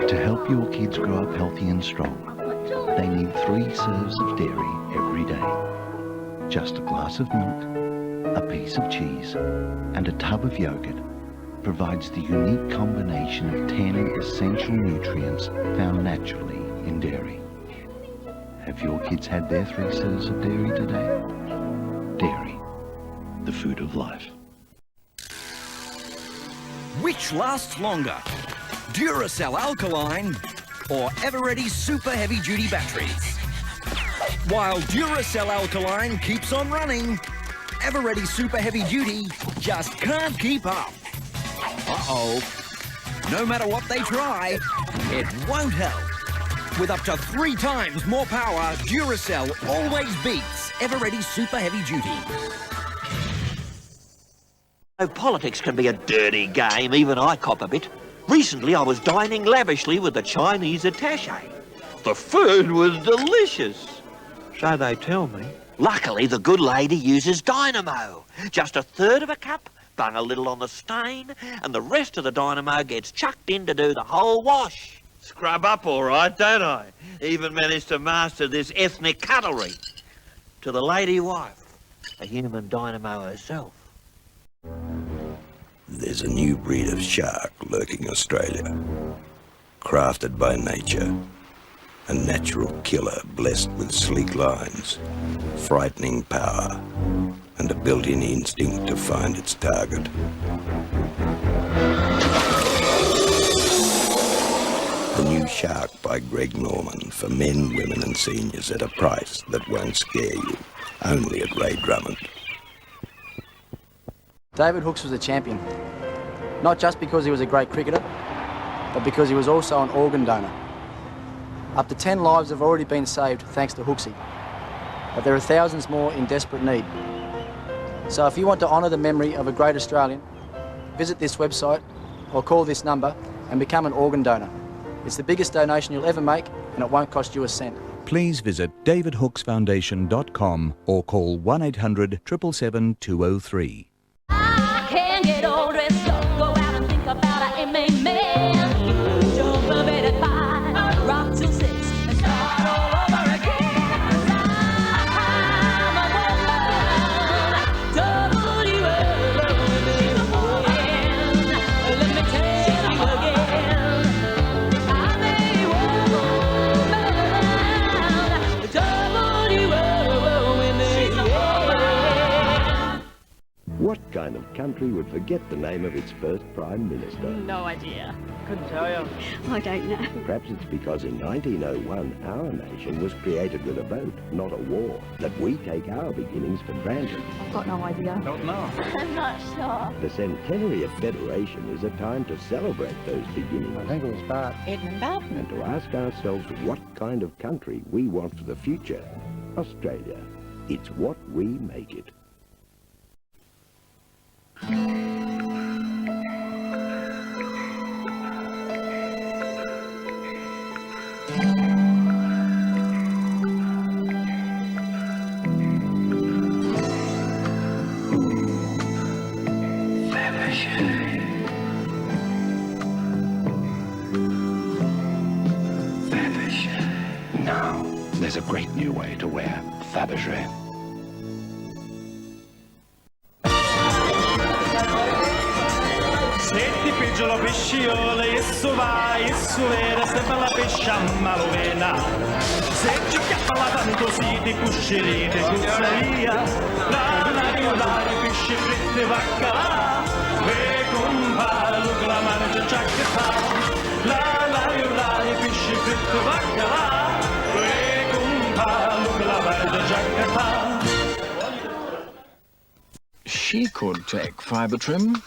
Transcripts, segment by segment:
To help your kids grow up healthy and strong, they need 3 serves of dairy every day. Just a glass of milk, a piece of cheese, and a tub of yogurt provides the unique combination of 10 essential nutrients found naturally in dairy. Have your kids had their 3 serves of dairy today? Dairy, the food of life. Which lasts longer? Duracell Alkaline or Eveready Super Heavy Duty batteries? While Duracell Alkaline keeps on running, Eveready Super Heavy Duty just can't keep up. Uh-oh. No matter what they try, it won't help. With up to 3 times more power, Duracell always beats Eveready Super Heavy Duty. Oh, politics can be a dirty game, even I cop a bit. Recently I was dining lavishly with the Chinese attaché. The food was delicious, so they tell me. Luckily the good lady uses dynamo. Just 1/3 of a cup, bung a little on the stain, and the rest of the dynamo gets chucked in to do the whole wash. Scrub up all right, don't I? Even managed to master this ethnic cutlery. To the lady wife, a human dynamo herself. There's a new breed of shark lurking in Australia, crafted by nature, a natural killer blessed with sleek lines, frightening power, and a built-in instinct to find its target. The new shark by Greg Norman for men, women and seniors at a price that won't scare you, only at Ray Drummond. David Hookes was a champion, not just because he was a great cricketer, but because he was also an organ donor. Up to 10 lives have already been saved thanks to Hooksy, but there are thousands more in desperate need. So if you want to honour the memory of a great Australian, visit this website or call this number and become an organ donor. It's the biggest donation you'll ever make and it won't cost you a cent. Please visit davidhooksfoundation.com or call 1-800 777 203. Can't get all dressed up, go out and think about an inmate man. Jump a bed at 5, rock till 6, and start all over again. I'm a woman, W-O-M-A-N. Let me tell you again, I'm a woman, W-O-M-A-N. What kind of country would forget the name of its first Prime Minister? No idea. Couldn't tell you. I don't know. Perhaps it's because in 1901 our nation was created with a vote, not a war, that we take our beginnings for granted. I've got no idea. Don't know. I'm not sure. The centenary of Federation is a time to celebrate those beginnings. I think it was Bart. Edmund Bart. And to ask ourselves what kind of country we want for the future. Australia. It's what we make it. Now, there's a great new way to wear Fabergé. Se ti piggio la pesciola, esso vai, esso vera, se bella pescia malovena. Se ci chiappa tanto si ti cuscerete, cussaria. La pesce fritte vacca, e comparo che la mangia giacchetta. La pesce fritte vacca, e comparo che la mangia giacchetta. She could take fibre trim.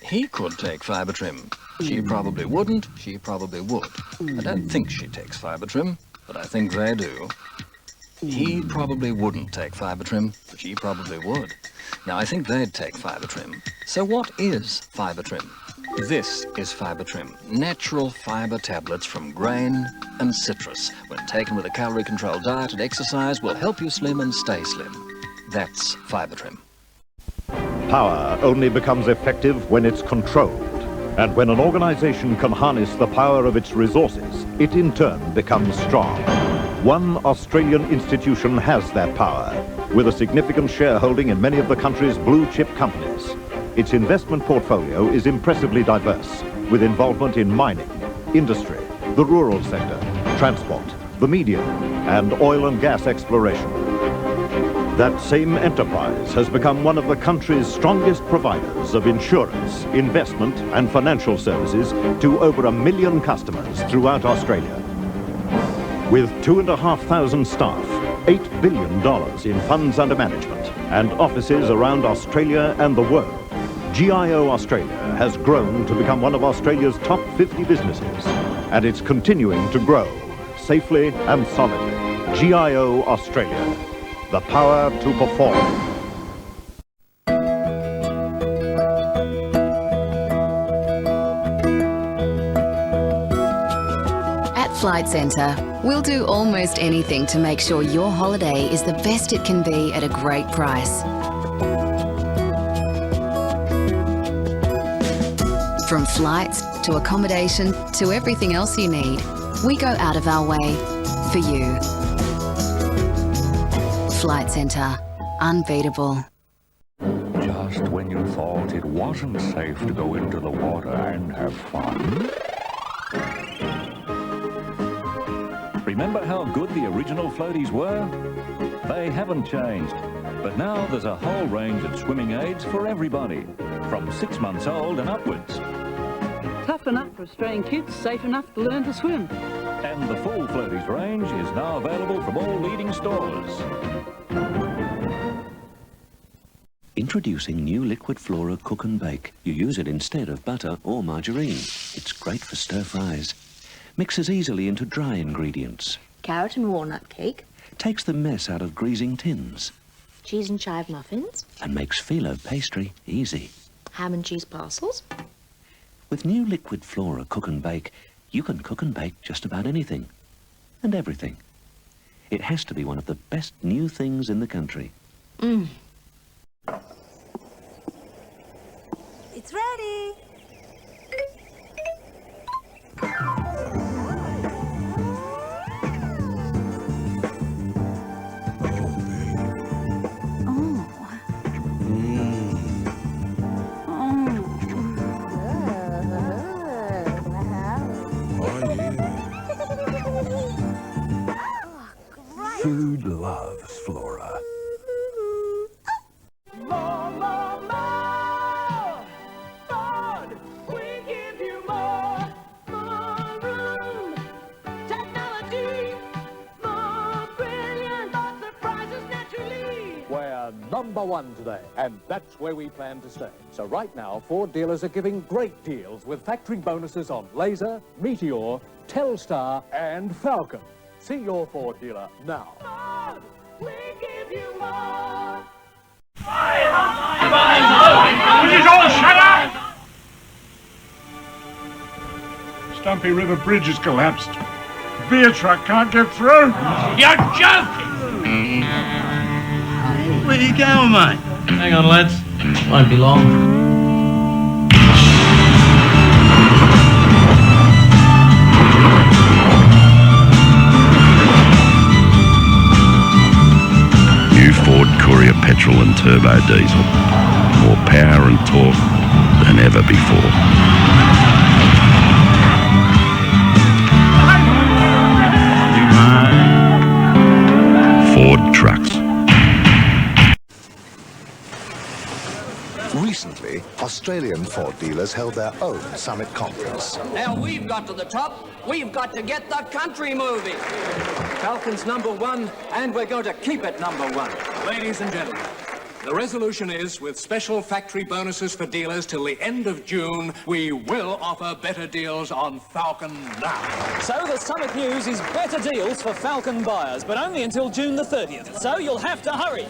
He could take fibre trim. She probably wouldn't, she probably would. I don't think she takes fibre trim, but I think they do. He probably wouldn't take fibre trim, but she probably would. Now, I think they'd take fibre trim. So what is fibre trim? This is fibre trim. Natural fibre tablets from grain and citrus. When taken with a calorie-controlled diet and exercise, will help you slim and stay slim. That's fibre trim. power only becomes effective when it's controlled. And when an organization can harness the power of its resources, it in turn becomes strong. One Australian institution has that power, with a significant shareholding in many of the country's blue-chip companies. Its investment portfolio is impressively diverse, with involvement in mining, industry, the rural sector, transport, the media, and oil and gas exploration. That same enterprise has become one of the country's strongest providers of insurance, investment, and financial services to over 1 million customers throughout Australia. With 2,500 staff, $8 billion in funds under management, and offices around Australia and the world, GIO Australia has grown to become one of Australia's top 50 businesses, and it's continuing to grow safely and solidly. GIO Australia, the power to perform. At Flight Centre, we'll do almost anything to make sure your holiday is the best it can be at a great price. From flights to accommodation to everything else you need, we go out of our way for you. Flight Centre, unbeatable. Just when you thought it wasn't safe to go into the water and have fun. Remember how good the original floaties were? They haven't changed, but now there's a whole range of swimming aids for everybody, from 6 months old and upwards. Tough enough for Australian kids, safe enough to learn to swim. And the full floaties range is now available from all leading stores. Introducing new Liquid Flora Cook and Bake. You use it instead of butter or margarine. It's great for stir-fries. Mixes easily into dry ingredients. Carrot and walnut cake. Takes the mess out of greasing tins. Cheese and chive muffins. And makes phyllo pastry easy. Ham and cheese parcels. With new Liquid Flora Cook and Bake, you can cook and bake just about anything. And everything. It has to be one of the best new things in the country. It's ready. Food loves Flora. Number one today, and that's where we plan to stay. So right now, Ford dealers are giving great deals with factory bonuses on Laser, Meteor, Telstar, and Falcon. See your Ford dealer now. Ford, we give you more. Would you all shut up? Stumpy River Bridge has collapsed. Beer truck can't get through. You're joking! Where you going, mate? Hang on, lads. Won't be long. New Ford Courier petrol and turbo diesel. More power and torque than ever before. Ford trucks. Recently, Australian Ford dealers held their own summit conference. Now we've got to the top, we've got to get the country moving. Falcon's #1, and we're going to keep it #1. Ladies and gentlemen, the resolution is, with special factory bonuses for dealers till the end of June, we will offer better deals on Falcon now. So the summit news is better deals for Falcon buyers, but only until June the 30th, so you'll have to hurry.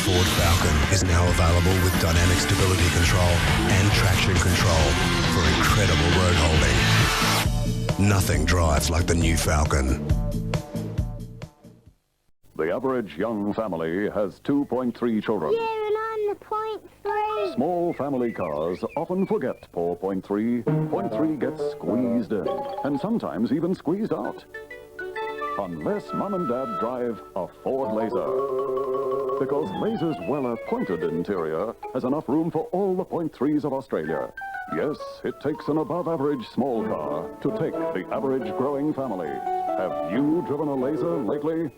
Ford Falcon is now available with dynamic stability control and traction control for incredible road holding. Nothing drives like the new Falcon. The average young family has 2.3 children. Yeah, and I'm the 0.3. Small family cars often forget poor 0.3. 0.3 gets squeezed in, and sometimes even squeezed out. Unless Mum and Dad drive a Ford Laser. Because Laser's well-appointed interior has enough room for all the 0.3s of Australia. Yes, it takes an above-average small car to take the average growing family. Have you driven a Laser lately?